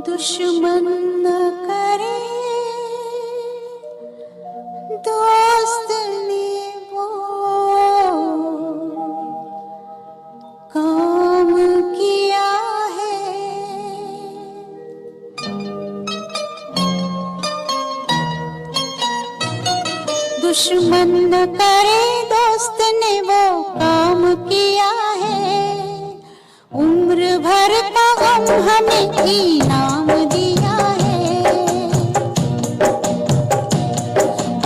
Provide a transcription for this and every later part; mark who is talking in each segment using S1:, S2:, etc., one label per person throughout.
S1: दुश्मन न करे दोस्त ने वो काम किया है। दुश्मन न करे दोस्त ने वो काम किया है। उम्र भर का गम हमें इनाम दिया है।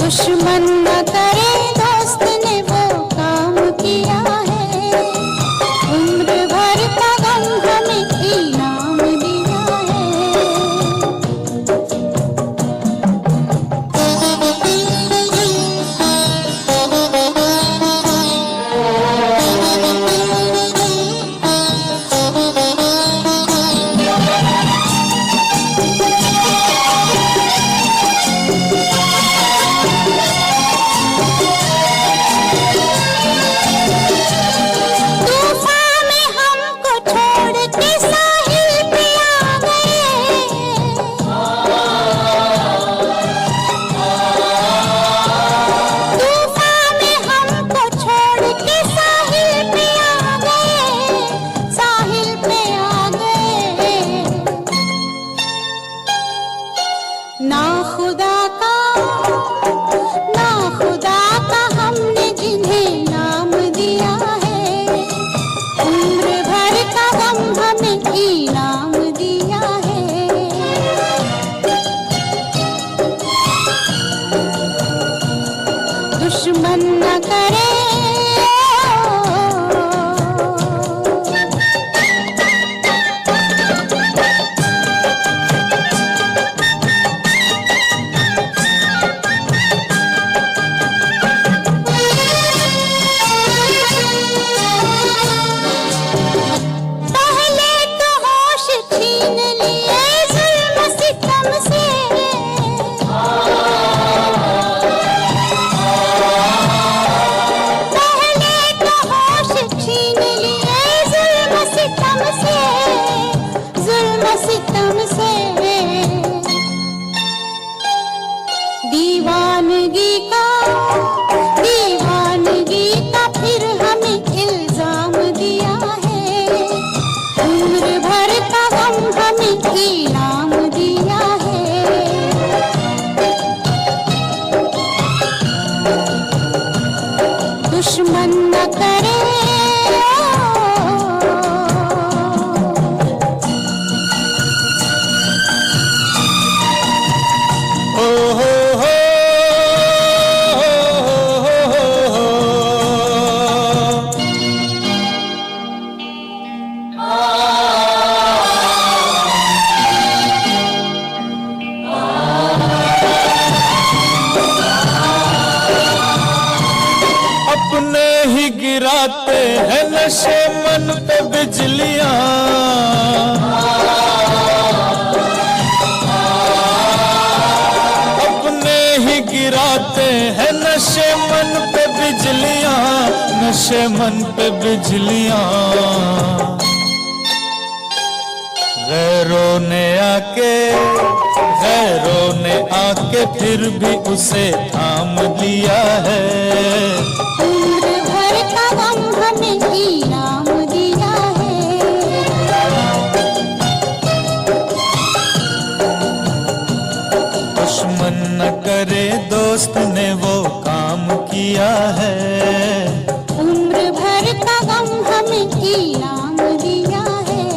S1: दुश्मन न करे दोस्त ने वो काम किया है। उम्र भर का गम हमें इनाम दिया है। ना खुदा का हमने जिन्हें नाम दिया है। उम्र भर का गम हमें इनाम दिया है। दुश्मन न करे दीवानगी का फिर हमें इल्जाम दिया है। उम्र भर का गम हमें इनाम दिया है। दुश्मन न करे
S2: गिराते हैं नशे मन पे बिजलियां। अपने ही गिराते हैं नशे मन पे बिजलियां, नशे मन पे बिजलियां। गैरों ने आके फिर भी उसे थाम लिया है।
S1: उम्र भर का गम हमें इनाम दिया है।
S2: दुश्मन न करे दोस्त ने वो काम किया है।
S1: उम्र भर का गम हमें इनाम दिया है।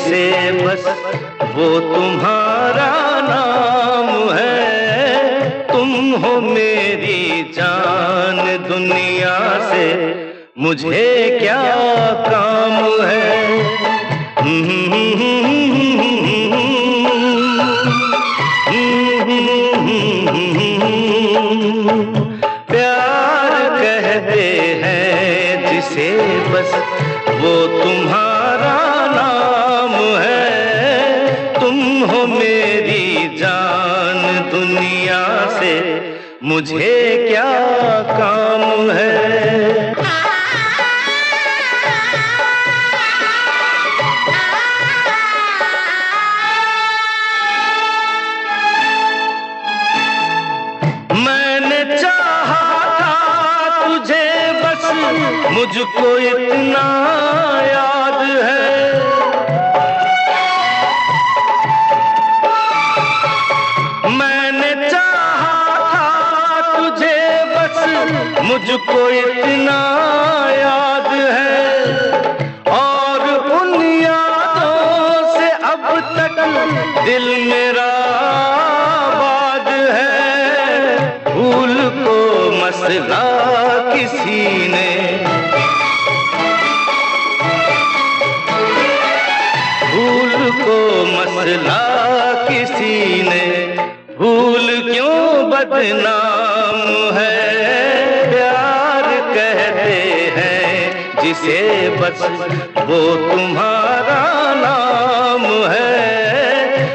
S3: जिसे बस वो तुम्हारा नाम है। तुम हो मेरी जान, दुनिया से मुझे क्या काम है। प्यार कहते हैं जिसे बस वो तुम्हारा नाम है। तुम हो मेरी जान, दुनिया से मुझे क्या काम है। मैंने चाहा था तुझे बस, मुझको इतना याद है। मैंने चाहा था तुझे बस, मुझको इतना याद है। और उन यादों से अब तक दिल मेरा आबाद है। भूल को मसला किसी ने, भूल को मसला किसी ने, भूल क्यों बदनाम है। प्यार कहते हैं जिसे बस वो तुम्हारा नाम है।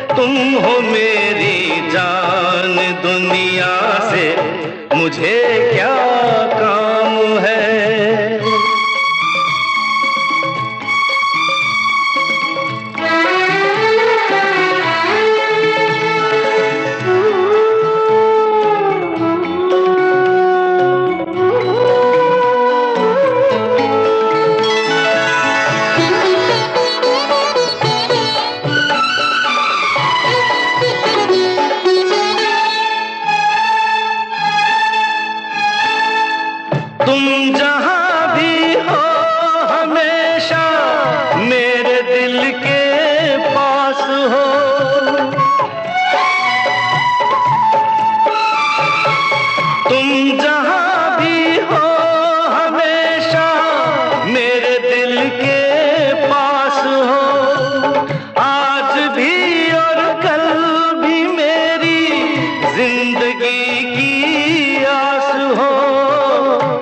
S3: तुम हो मेरी जान, दुनिया से मुझे क्या काम है। तुम जहां भी हो हमेशा मेरे दिल के पास हो। तुम जहां भी हो हमेशा मेरे दिल के पास हो। आज भी और कल भी मेरी जिंदगी की आस हो।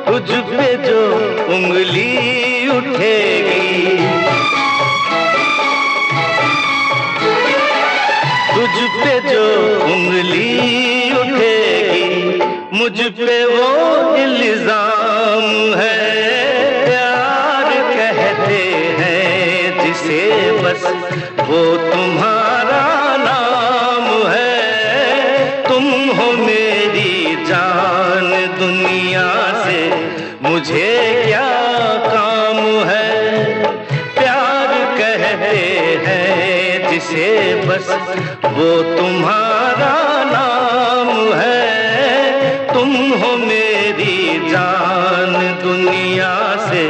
S3: तुझ पे जो उंगली उठेगी, तुझ पे जो उंगली उठेगी, मुझ पे वो इल्जाम है। प्यार कहते हैं जिसे बस वो तुम्हारा नाम है। तुम हो मेरी जान, दुनिया से मुझे क्या काम है। प्यार कहते हैं जिसे बस वो तुम्हारा नाम है। तुम हो मेरी जान, दुनिया से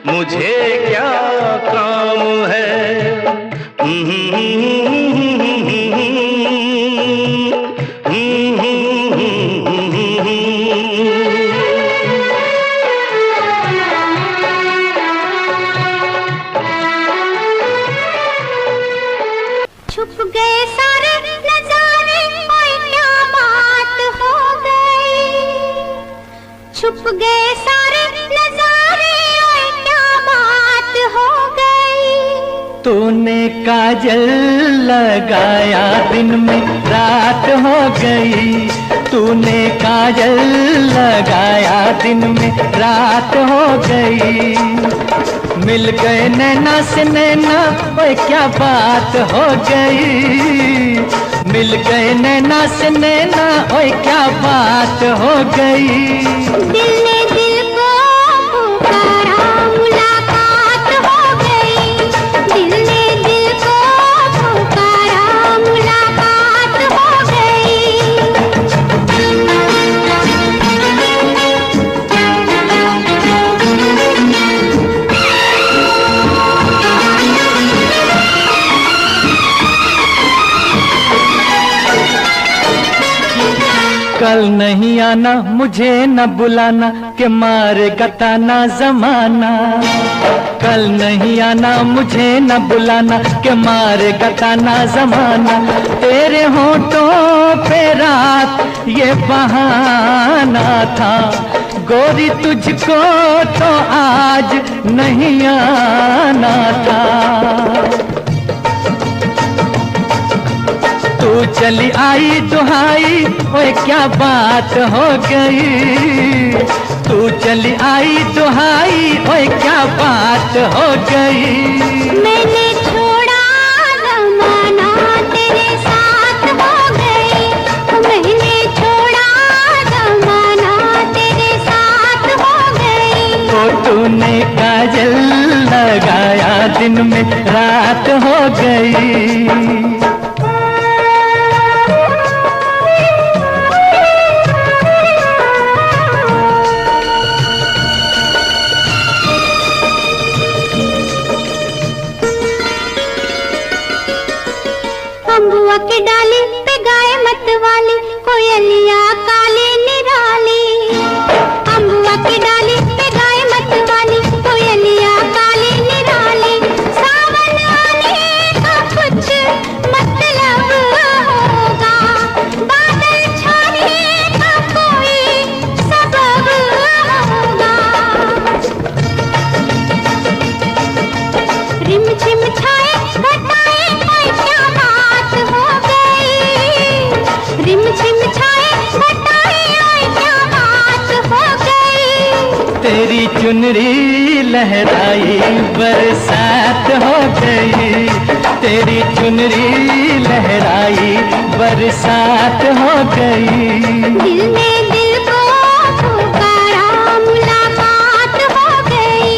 S3: मुझे क्या काम है।
S1: छुप गए सारे नजारे, ओए क्या बात हो गई। छुप गए सारे नजारे, ओए क्या बात हो गई।
S4: तूने काजल लगाया दिन में रात हो गई। तूने काजल लगाया दिन में रात हो गई। मिल गए नैना से नैना, ओए क्या बात हो गई। मिल गए नैना से नैना, ओए क्या बात हो गई।
S1: दिल ने दिल को पुकारा, मुलाकात हो गई। दिल ने दिल को पुकारा, मुलाकात हो गई।
S4: कल नहीं आना मुझे न बुलाना के मारे गताना जमाना। कल नहीं आना मुझे न बुलाना के मारे गताना जमाना। तेरे होठों पे रात ये बहाना था, गोरी तुझको तो आज नहीं आना था। तू चली आई दुहाई, ओए क्या बात हो गई। तू चली आई दुहाई, ओए क्या बात हो गई।
S1: मैंने छोड़ा जमाना तेरे साथ हो गई। मैंने छोड़ा जमाना तेरे साथ हो गई।
S4: तो तूने काजल लगाया दिन में रात हो गई।
S1: अम्बुआ के डाली पे गाय मत वाली, कोयलिया काले निराली। अम्बुआ के डाली पे गाय मत वाली, कोयलिया काले निराली। सावन आने का कुछ मतलब होगा, बादल छाने का कोई सबब होगा। रिम झिम छाए घटाए, ओए क्या बात हो गई। रिम झिम छाए घटाए, ओए क्या बात हो गई।
S4: तेरी चुनरी लहराई बरसात हो गई। तेरी चुनरी लहराई बरसात हो गई।
S1: दिल ने दिल को पुकारा, मुलाकात हो गई।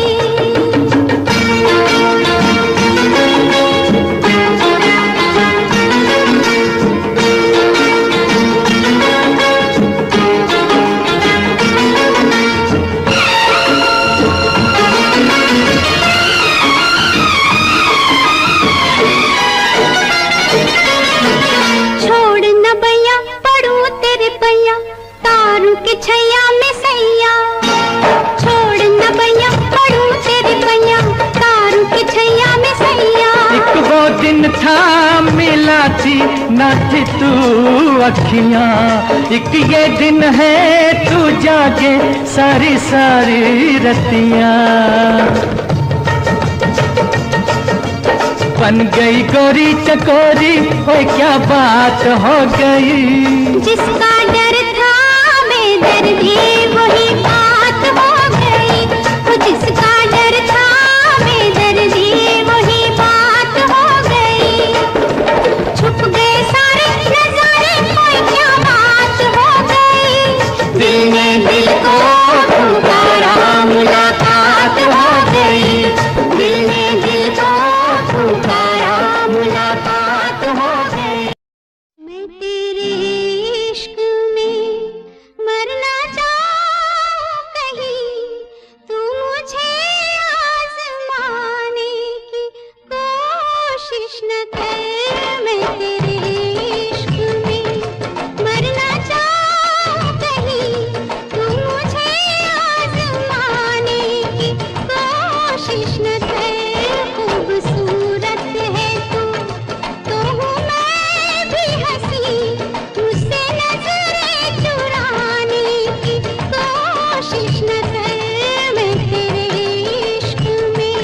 S1: छोड़ न भैया पड़ू तेरे पैया, तारू के छैया में सैया। छोड़ न भैया पड़ू तेरे पैया, तारू के छैया में सैया।
S4: एक वो दिन था मिला थी न थी तू अखियां, एक ये दिन है तू जागे सारी सारी रतियां। बन गई गोरी चकोरी, ओए क्या बात हो गई।
S1: जिसका डर था बेदर्दी वही बात हो गई। वो जिसका डर था बेदर्दी वही बात हो गई। छुप गए सारे नजारे, कोई क्या बात हो गई।
S4: दिल ने दिल को पुकारा, मुलाकात हो गई।
S1: दिल ने दिल को पुकारा, मुलाकात हो गई। मैं तेरे इश्क में मरना चाहूं कहीं, तू मुझे आजमाने की कोशिश न कर। मैं तेरे इश्क में मरना चाहूं कहीं, तू मुझे आजमाने की कोशिश न कर। खूबसूरत है तू तो हूँ मैं भी हंसी, मुझसे नजरें चुराने की कोशिश न कर। मैं तेरे इश्क में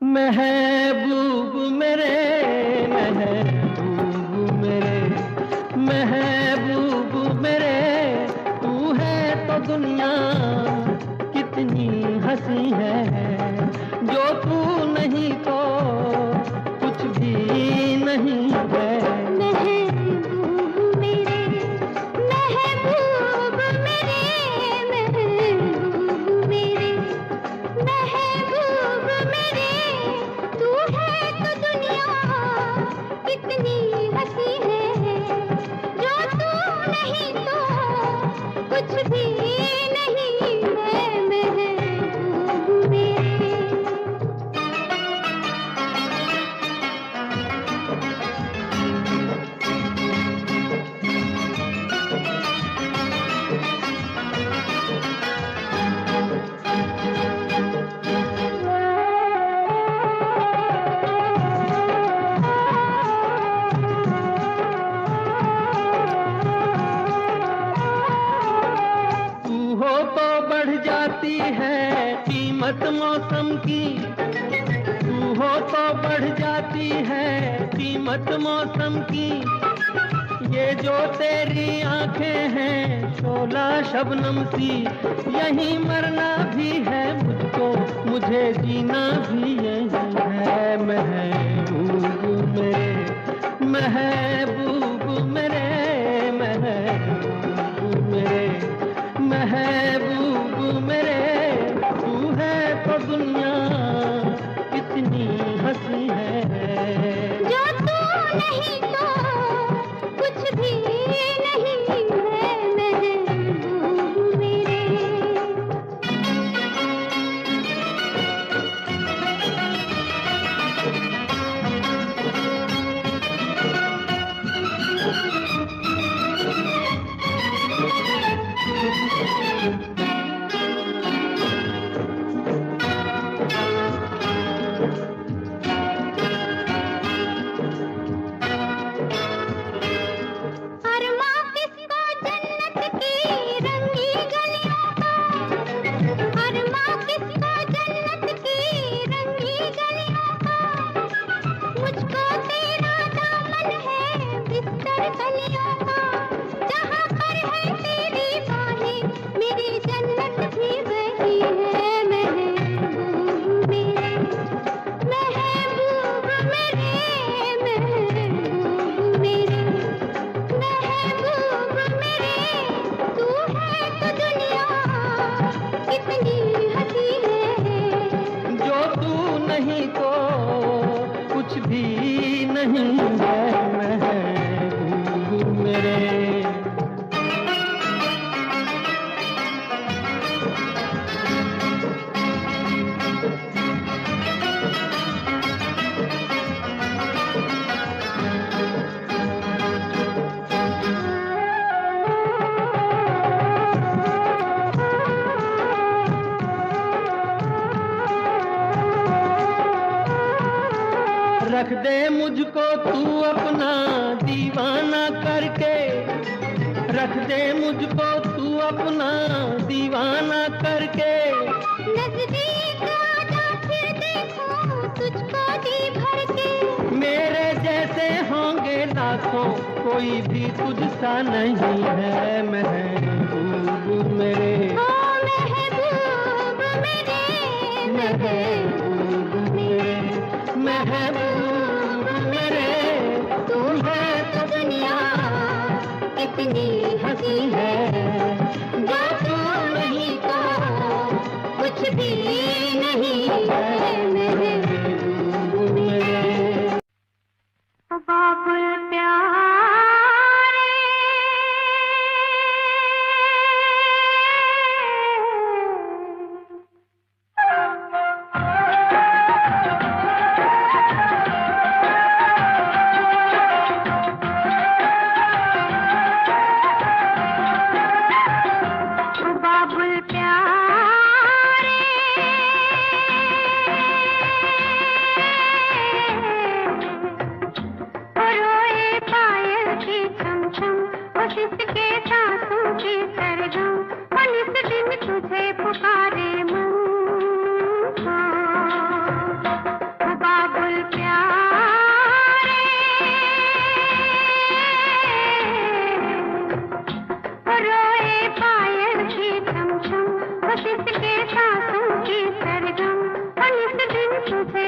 S4: महबूब मेरे, महबूब मेरे, महबूब मेरे, तू है तो दुनिया कितनी हंसी है, जो तू नहीं तो कुछ भी नहीं है।
S1: महबूब मेरे, महबूब मेरे, महबूब मेरे, महबूब मेरे, तू है तो दुनिया कितनी हंसी है, जो तू नहीं तो कुछ भी नहीं है। महबूब मेरे।
S4: तू हो तो बढ़ जाती है कीमत मौसम की, तू हो तो बढ़ जाती है कीमत मौसम की, ये जो तेरी आंखें हैं शोला शबनम सी, यहीं मरना भी है मुझको, मुझे जीना भी यही है। महबूब मेरे, महबूब मेरे, महबूब मेरे, महबूब मेरे, तू है तो दुनिया कितनी हंसी है,
S1: जो तू नहीं तो कुछ भी नहीं है। महबूब मेरे। अरमां किसको जन्नत की रंगी गलियों का, अरमां किसको जन्नत की रंगी गलियों का, मुझको तेरा दामन है बिस्तर कलियों का, जहाँ पर है तेरी बाहें मेरी जन्नत भी वही है। महबूब मेरे, महबूब मेरे, महबूब मेरे, महबूब मेरे, तू है तो दुनिया कितनी हंसी है,
S4: जो तू नहीं तो कुछ भी नहीं है। महबूब मेरे। रख दे मुझको तू अपना दीवाना करके, रख दे मुझको तू अपना दीवाना करके,
S1: नजदीक आजा फिर देखो तुझको जी भर के,
S4: मेरे जैसे होंगे लाखों कोई भी तुझसा नहीं है। महबूब मेरे,
S1: ओ महबूब मेरे,
S4: महबूब मेरे, महबूब मेरे,
S1: तू है तो दुनिया कितनी हंसी है, जो तू नहीं तो कुछ भी नहीं है।
S4: महबूब मेरे।
S1: बाबुल प्यारे, बाबुल प्यारे,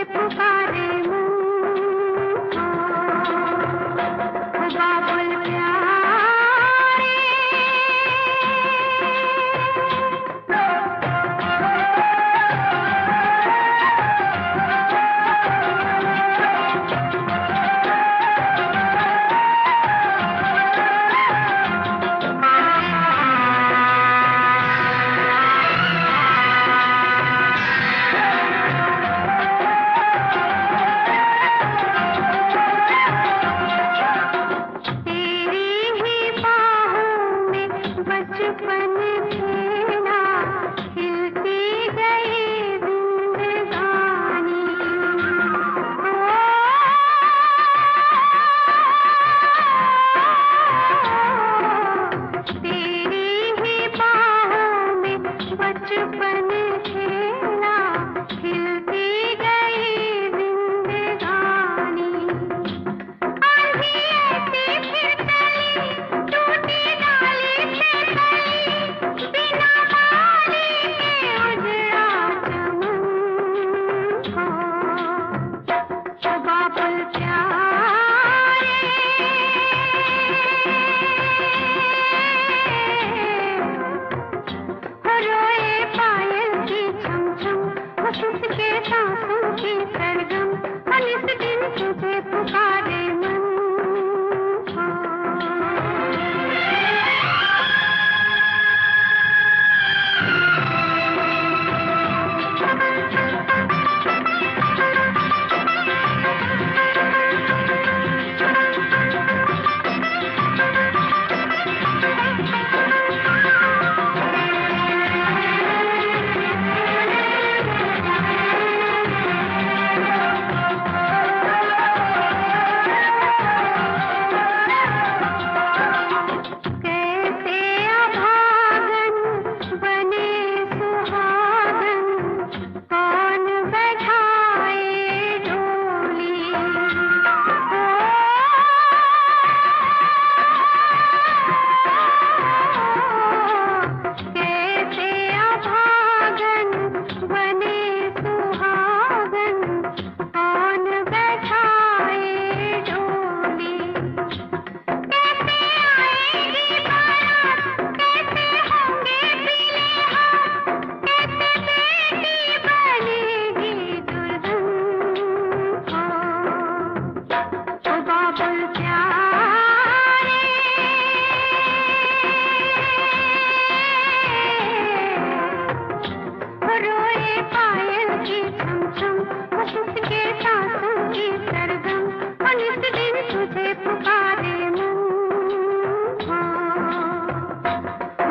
S1: तुझे पुकारे मन,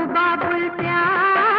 S1: बाबुल प्यारे।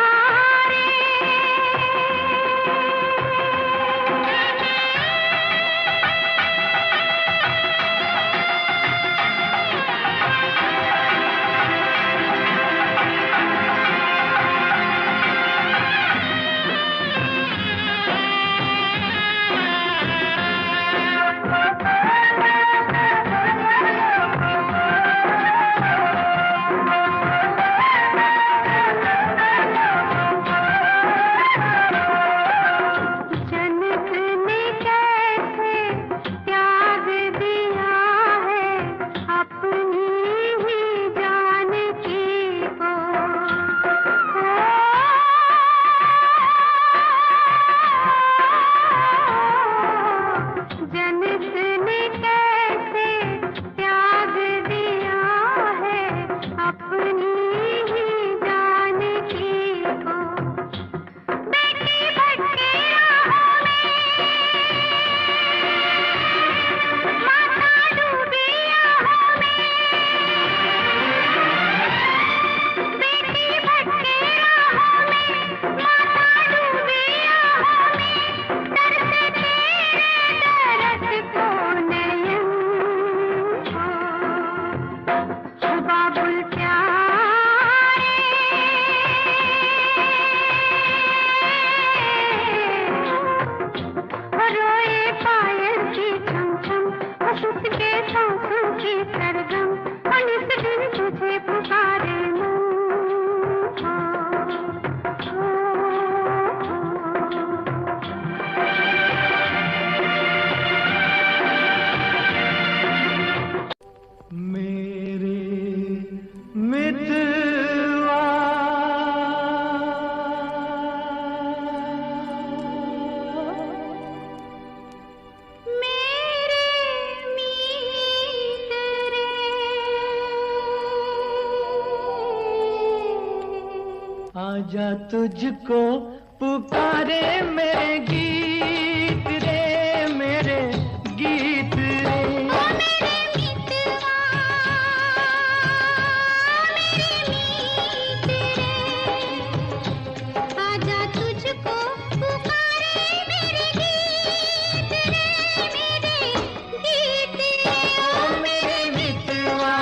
S4: आजा तुझको पुकारे मेरे गीत रे, मेरे गीत रे।
S1: ओ मेरे मितवा, मेरे मीत रे, आजा तुझको पुकारे मेरे गीत रे, मेरे गीत रे।
S4: ओ मेरे मितवा,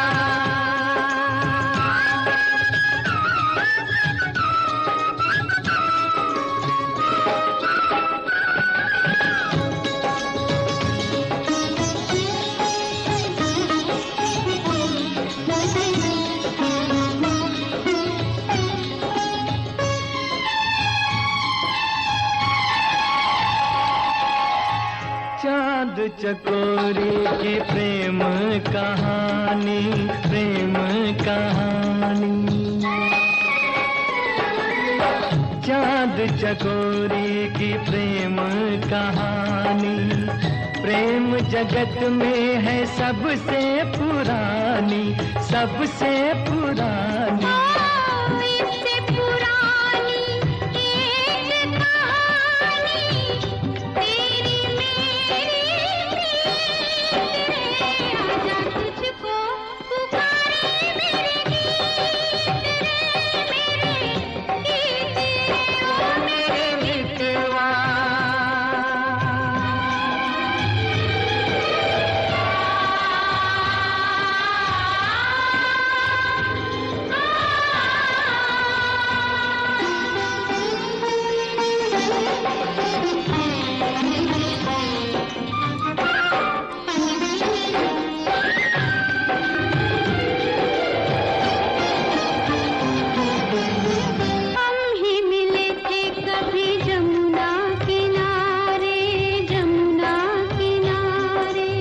S4: चांद चकोरी की प्रेम कहानी, प्रेम कहानी। चांद चकोरी की प्रेम कहानी, प्रेम जगत में है सबसे पुरानी, सबसे पुरानी।
S1: इससे पुरानी एक कहानी तेरी मेरी प्रीत रे, आजा तुझको पुकारे मेरे गीत रे, मेरे गीत रे। ओ मेरे
S4: मितवा,
S1: हम ही मिले थे कभी जमुना किनारे, जमुना किनारे।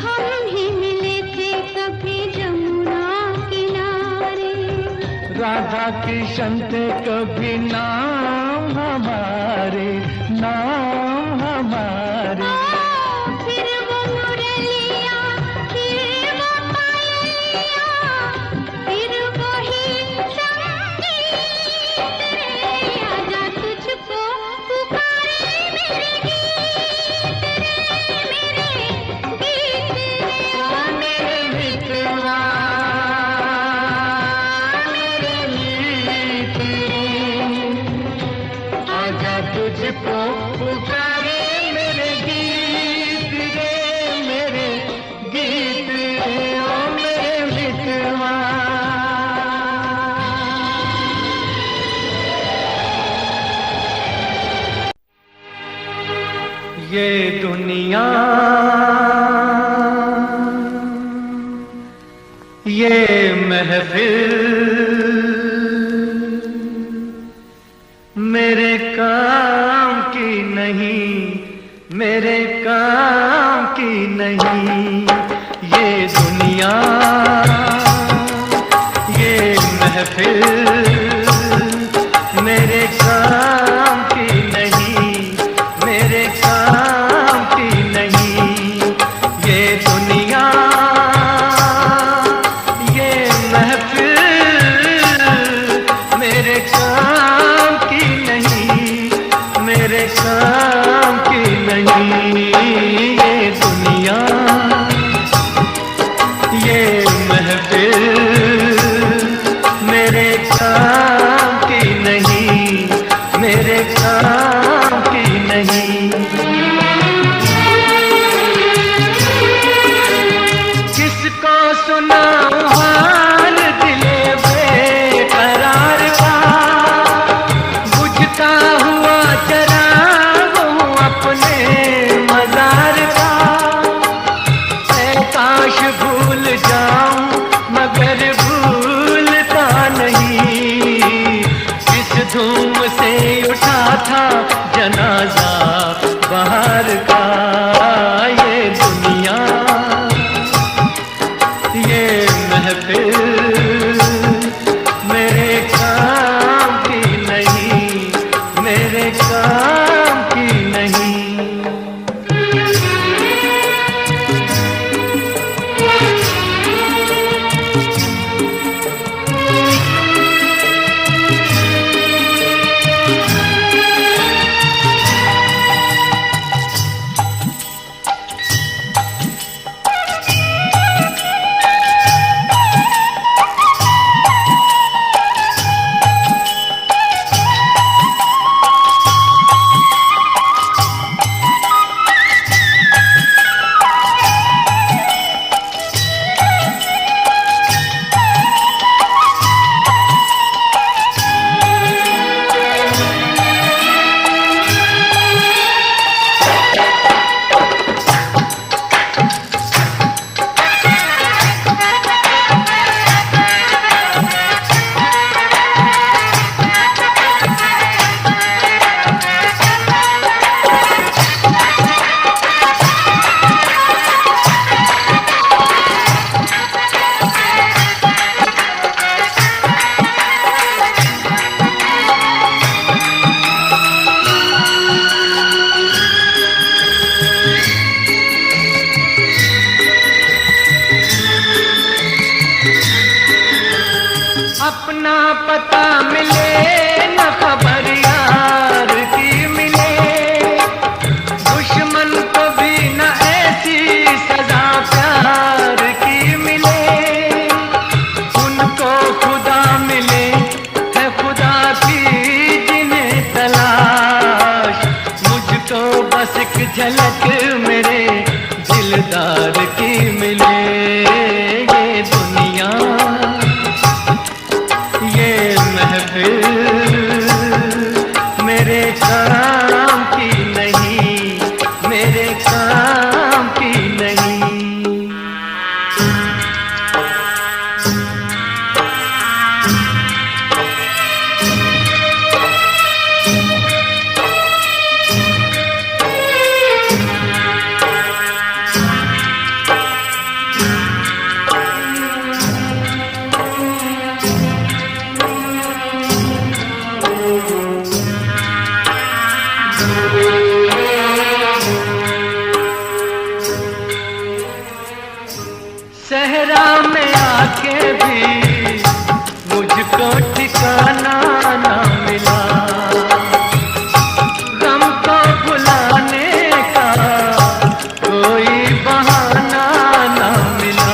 S1: हम ही मिले थे कभी जमुना किनारे।
S4: राधा कृष्ण थे कभी नाम हमारे, नाम हमारे।
S1: फिर वो मुरलिया, फिर वो पायलिया, फिर वही संगीत रे, आजा तुझको पुकारे मेरे गीत रे, मेरे गीत रे। ओ
S4: मेरे मितवा, मेरे मीत रे, आजा तुझको पुकारे मेरे गीत रे, मेरे गीत रे। ओ मेरे मितवा, ये दुनिया, ये महफिल मेरे काम की नहीं, मेरे काम की नहीं। ये दुनिया, ये महफिल मेरे काम की नहीं, मेरे काम की नहीं। ये दुनिया, ये महफिल मेरे काम की नहीं, मेरे काम की नहीं। ये दुनिया, ये महफिल मेरे काम की नहीं, मेरे काम की नहीं। किसको सुनाऊं हाल दिले बेकरार का, बुझता हुआ चराग हूँ अपने मजार का। ऐ काश भूल जाऊं मगर भूलता नहीं, किस धूम से उठा था जनाजा बाहर का। ये दुनिया, ये महफिल मेरे काम की नहीं, मेरे काम की नहीं। झलक मेरे दिलदार की मिले। ये दुनिया ये महफिल मेरे काम की नहीं, मेरे काम की नहीं। सहरा में आके भी मुझको ठिकाना ना मिला, गम को भुलाने का कोई बहाना ना मिला।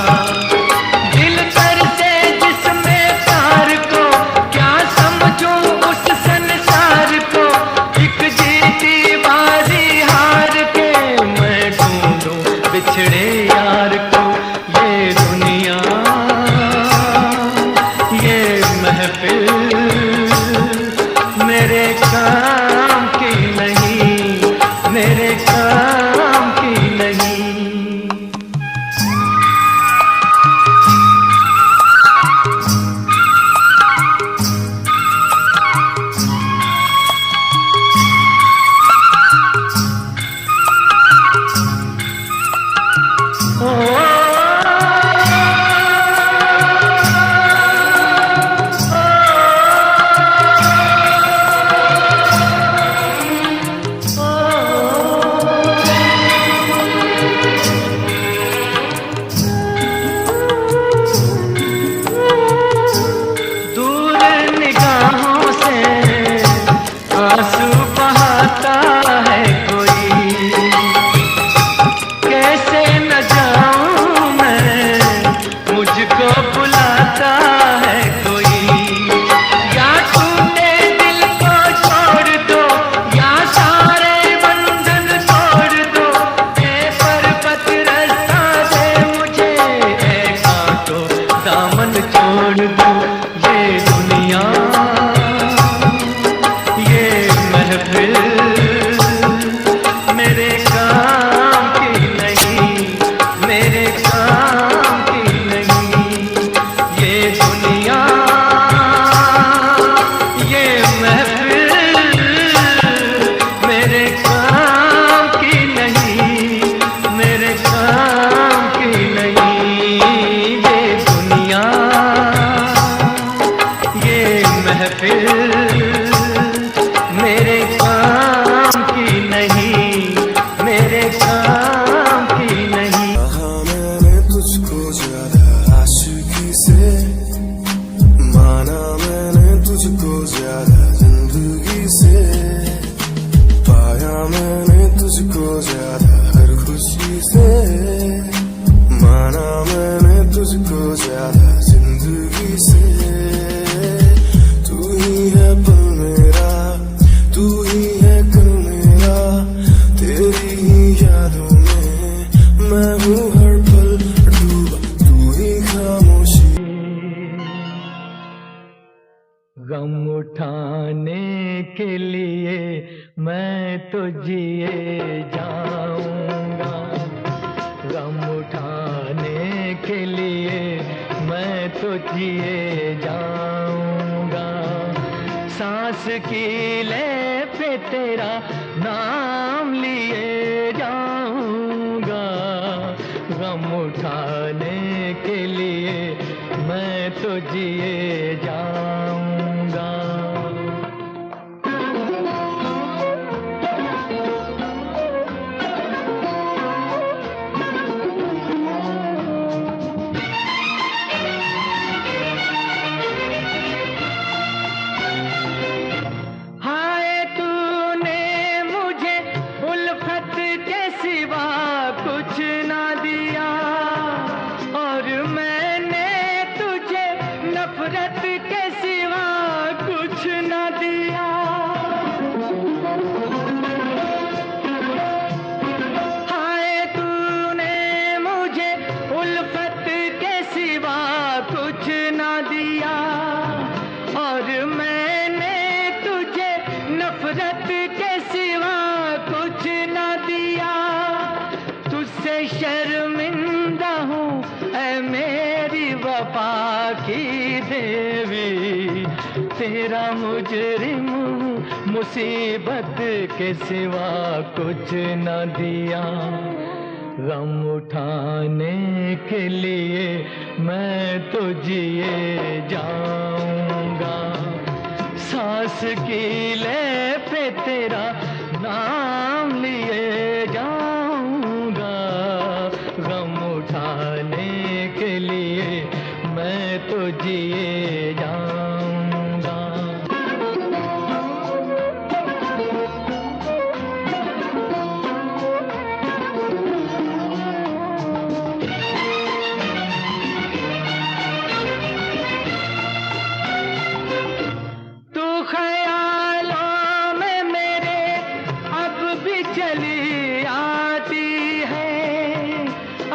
S4: दिल कर से जिसमें प्यार को क्या समझूं उस संसार को, एक जीती बाजी हार के मैं ढूंढूं बिछड़े यार को। ये दुनिया ये महफिल मेरे काम की नहीं, मेरे काम की नहीं। मेरे काम की नहीं, मेरे काम की नहीं।
S5: कहा मैंने तुझको ज्यादा आशिकी से, माना मैंने तुझको ज्यादा जिंदगी से, पाया मैंने तुझको ज्यादा हर खुशी से, माना मैंने तुझको ज्यादा जिंदगी से। तू ही है पल मेरा, तू ही है कल मेरा, तेरी ही यादों में मैं हूँ हर पल डूबा, तू ही खामोशी।
S4: गम उठाने के लिए मैं तो जिए जाऊंगा, गम उठाने के लिए मैं तो जिए जाऊंगा। सांस की ले पे तेरा नाम लिए जाऊंगा, गम उठाने के लिए मैं तो जिए जाऊंगा। कुछ ना दिया और मैंने तुझे नफरत शर्मिंदा हूँ ऐ मेरी वफा की देवी, तेरा मुजरिम हूँ, मुसीबत के सिवा कुछ न दिया। गम उठाने के लिए मैं तो जिए जाऊंगा, सांस की ले पे तेरा नाम लिए जाऊंगा। गम उठाने के लिए मैं तो जिए जाऊंगा।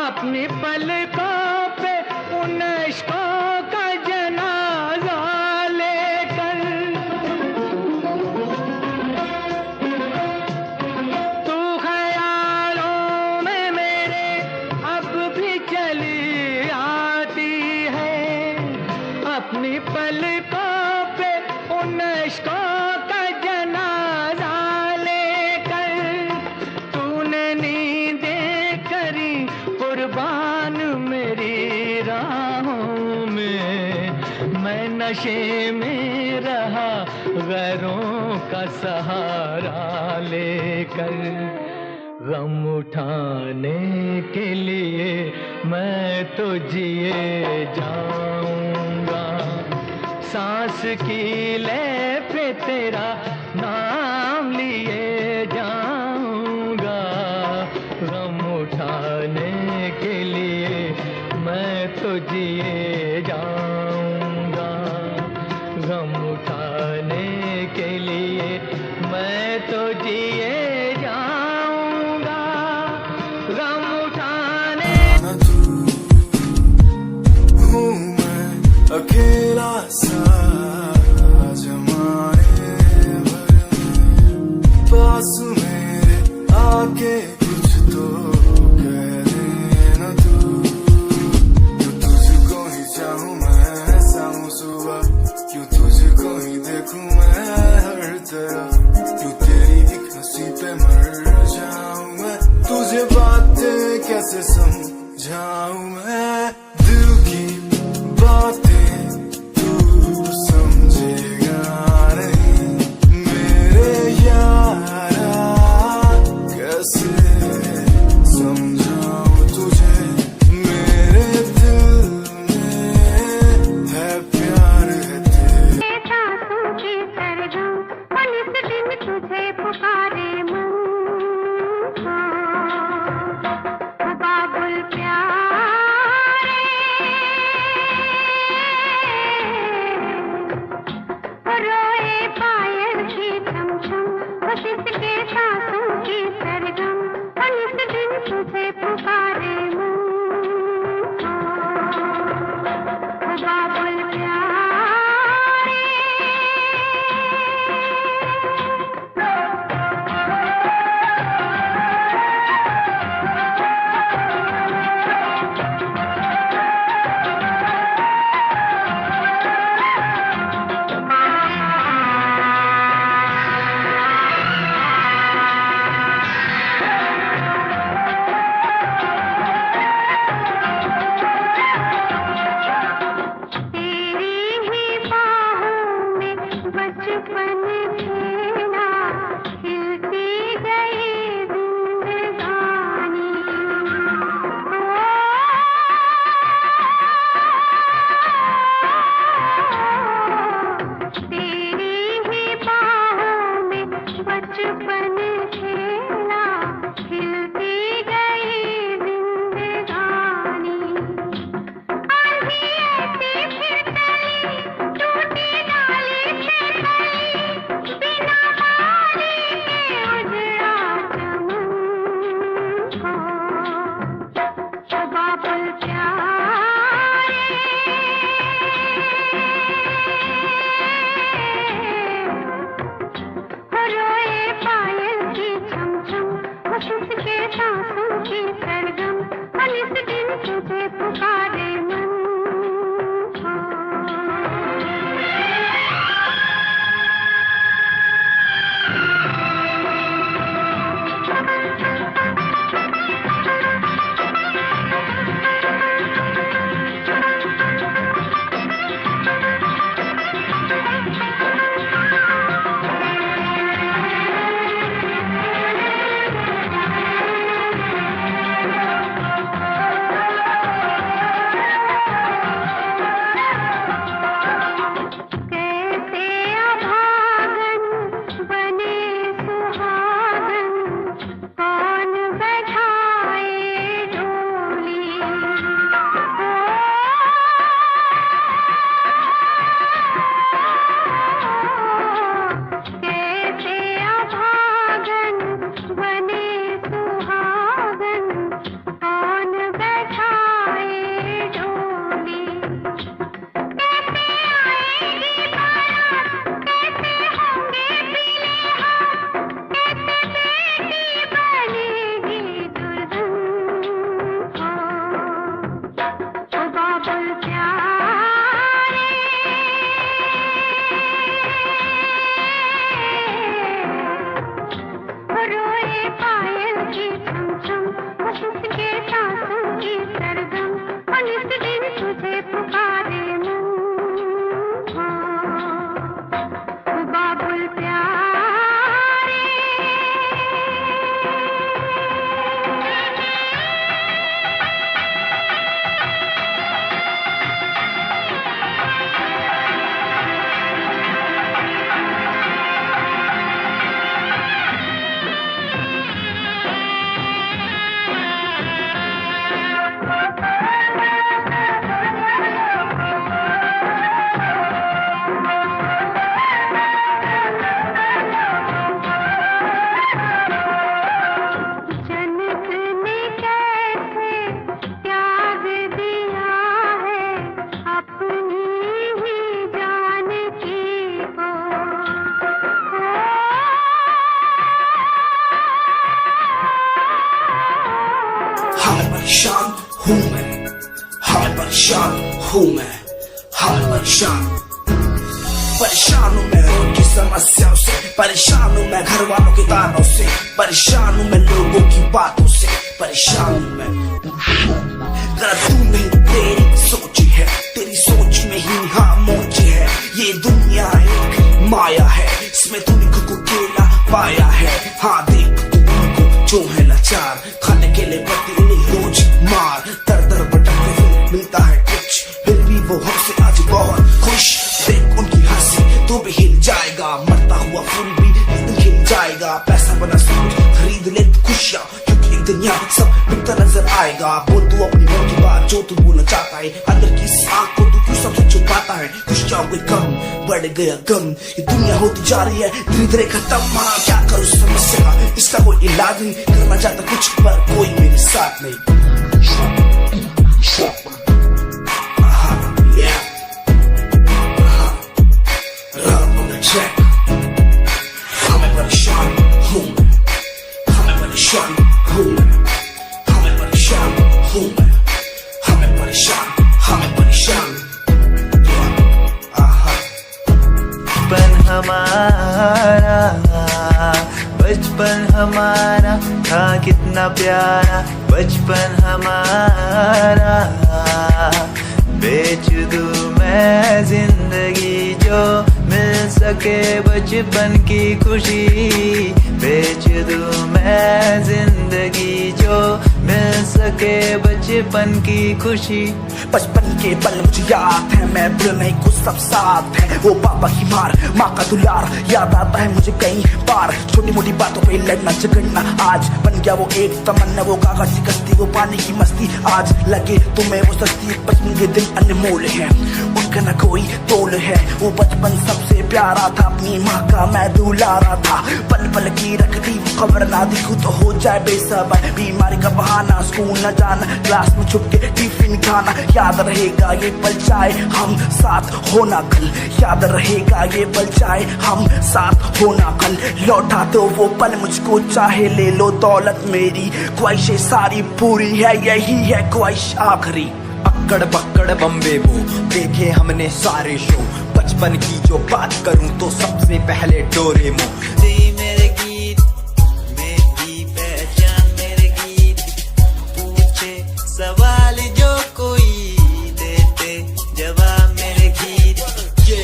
S4: अपनी पलकों पे उन इश्कों का जनाजा लेकर, तू ख्यालों में मेरे अब भी चली आती है। अपनी पलकों पे उन इश्कों का जनाजा लेकर, तूने नींदें करी कुर्बान मेरी राहों में। मैं नशे में रहा गैरों का सहारा लेकर। गम उठाने के लिए मैं तो जिए जाऊंगा, सांस की ले पे तेरा नाम लिए जाऊंगा। गम उठाने के लिए मैं तो जिए जाऊंगा, गम उठाने के लिए मैं तो जिए जाऊंगा। गम उठाने
S5: ना तू हूँ मैं अकेला सा जमाने भर में, पास मेरे आके कुछ तो कह दे ना तू। क्यों तुझको ही चाहूँ मैं शाम सुबह, क्यों तुझको ही देखूं मैं हर तरफ, क्यों तेरी एक हंसी पे मर जाऊं मैं। तुझे बातें कैसे समझाऊं मैं, दिल की बातें तू समझेगा नहीं मेरे यारा। कैसे समझाऊं तुझे, मेरे दिल में है प्यार है तेरे।
S1: सांसों की सरगम और इस दिन तुझे पुकारे मन, बाबुल प्यारे रोए पायल की चमचम, बस इसके सांसों की सरगम और इस दिन तुझे पुकारे मन, बाबुल प्यारे। पायल की छम छम, बस उसके सांसों की सरगम, और इस दिन तुझे पुकारे मन। हाँ, बाबुल प्यारे, जनक ने कैसे त्याग दिया है अपनी ही जानकी को।
S6: हाल परेशान हूँ मैं, हाल परेशान हूँ मैं, हाल परेशान हूँ मैं उनकी समस्याओं से, परेशान हूँ मैं घर वालों के तानों से, परेशान हूँ मैं लोगों की बातों से, परेशान हूँ मैं। जरा तू नहीं तेरी सोच है, तेरी सोच में ही खामोश है। ये दुनिया एक माया है, इसमें तूने खुद को अकेला पाया है। हाँ देख तू उनको जो है लाचार, खाने के लिए पति उन्हें रोज मार, दर दर भटकते हुए मिलता है कुछ, फिर भी वो हमसे आज बहुत खुश। देख उनकी हंसी तो भी हिल जाएगा, मरता हुआ फूल भी एक दिन खिल जाएगा। पैसा बना सूट खरीद ले खुशियाँ, क्योंकि एक दिन यहाँ सब बिकता नजर आएगा। बोल तू अपनी मन की बात जो तू बोलना चाहता है, अंदर की इस आँख को तू क्यों सबसे छुपाता है। खुशियाँ हुए कम, बढ़ गया गम, ये दुनिया होती जा रही है धीरे धीरे खत्म। हाँ क्या करूँ समस्या का, इसका कोई इलाज नहीं, करना चाहता कुछ पर कोई मेरे साथ नहीं। हमें परेशान हूँ मैं, हमें परेशान हूँ मैं, हमें परेशान हूँ मैं, हमें परेशान, हमें परेशान।
S4: बचपन हमारा, बचपन हमारा था कितना प्यारा, बचपन हमारा। बेच दूँ मैं जिंदगी जो मिल सके बचपन की खुशी, बेच दूँ मैं जिंदगी जो मिल सके बचपन की खुशी।
S6: बचपन के पल मुझे याद है, मैं भूल नहीं कुछ सब साथ है। वो पापा की मार, माँ का दुलार याद आता है मुझे कई बार। छोटी मोटी बातों पे लड़ना झगड़ना आज बन गया वो एक तमन्ना, वो कागज की कश्ती, वो पानी की मस्ती। आज लगे तुम्हें वो सस्ती, बचपन के दिन अनमोल है, उनका न कोई तोल है। वो बचपन सबसे प्यारा था, अपनी माँ का मैं दुलारा था। पल पल की रखती खबर ना दिखूं तो हो जाए बेसबर, बीमारी का बहाना, स्कूल न जाना, क्लास में छुप के टिफिन खाना। याद रहेगा ये पल चाहे हम साथ होना कल, याद रहेगा ये पल चाहे हम साथ होना कल। लौटा दो वो पल मुझको, चाहे ले लो दौलत मेरी, ख्वाहिशें सारी पूरी है, यही है ख्वाहिश आखिरी।
S7: अक्कड़ बक्कड़ बम्बे वो देखे हमने सारे शो, बचपन की जो बात करूं तो सबसे पहले डोरेमोन।
S4: मेरे गीत मेरी पहचान, मेरे गीत पूछे सवाल जो कोई देते जवाब मेरे गीत।
S8: ये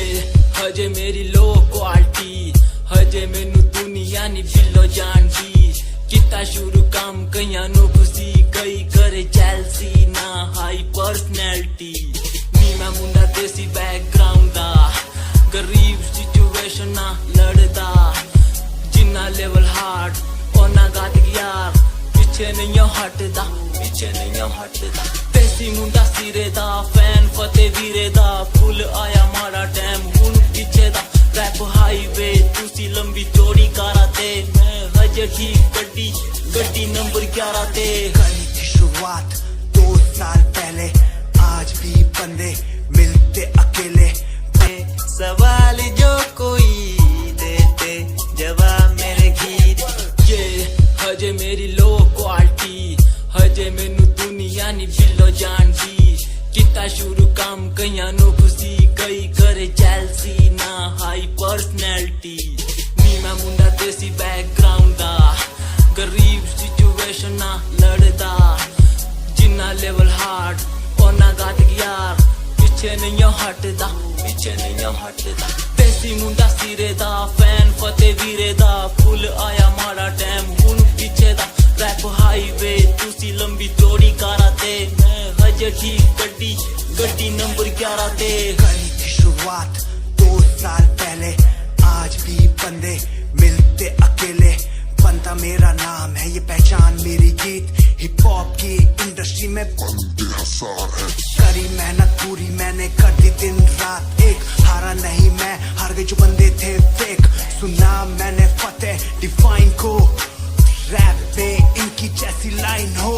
S8: हजे मेरी लो क्वालिटी, हजे मैनू दुनिया नी बिलो जानती। किता शुरू काम कईयां नु खुशी, कई करे जेलसी ना हाई पर्सनैलिटी। नी मैं मुंडा देसी बैकग्राउंड दा, गरीब सिचुएशन ना लड़दा। जिन्ना लेवल हार्ड ओना गात यार, पीछे नहीं हटदा, पीछे नहीं हटदा। देसी मुंडा सिरे दा, फैन फतेह वीरे दा। फुल आया माड़ा टाइम हुन पीछे दा। रैप हाईवे तुसी लंबी चौड़ी कारा ते, मैं हजे ठीक गड्डी नंबर 11 ते।
S6: करी थी शुरुआत 2 साल पहले, आज भी बंदे मिलते अकेले।
S4: सवाल जो कोई देते जवाब मेरे गीत।
S8: ये हजे मेरी लो क्वालिटी, हजे मैनू दुनिया नी बिलो जानती। किता शुरू काम कईयां नु खुशी, कई करे जेलसी ना हाई पर्सनैलिटी। नी मैं मुंडा देसी बैकग्राउंड दा, गरीब सिचुएशन ना लड़दा जिन्ना लेवल हार्ड और ना घातक यार पिछे नहीं हटदा पिछे नहीं हटदा देसी मुंडा सिरे दा फैन फते वीरे दा फुल आया माड़ा टाइम हुन पिछे दा रैप हाईवे तुसी लंबी चौड़ी कारा ते मैं हजे ठीक गड्डी नंबर 11 ते
S6: करी थी शुरुआत 2 साल पहले आज भी बंदे मिलते अकेले बनता मेरा नाम है ये पहचान मेरी गीत हिप हॉप की इंडस्ट्री में करी मेहनत पूरी मैंने कर दी दिन रात एक हारा नहीं मैं हार गए जो बंदे थे फेक सुना मैंने फतेह डिफाइन को रैप पे इनकी जैसी लाइन हो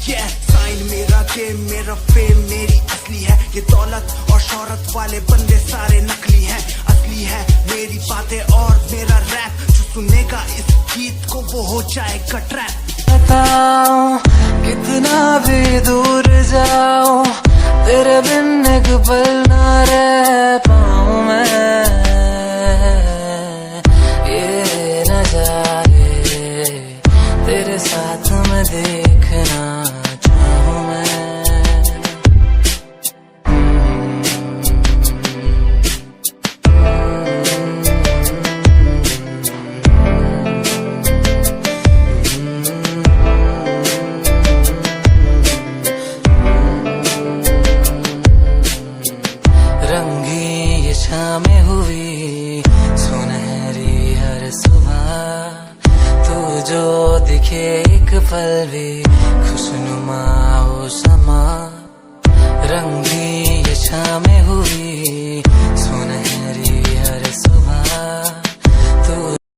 S6: ये साइन मेरा गेम मेरा फेम मेरी असली है ये दौलत और शोहरत वाले बंदे सारे नकली हैं असली है मेरी बातें और मेरा रैप जो सुनेगा इस गीत को वो हो जाएगा ट्रैप
S9: बताऊं कितना भी दूर जाऊं तेरे बिन एक पल ना रह पाऊं मैं ये नजारे तेरे साथ में देखना चाहूं मैं रंगी ये शामें हुई सुनहरी हर सुबह तू जो दिखे एक पल भी खुशनुमा हो समा रंगी ये शामें हुई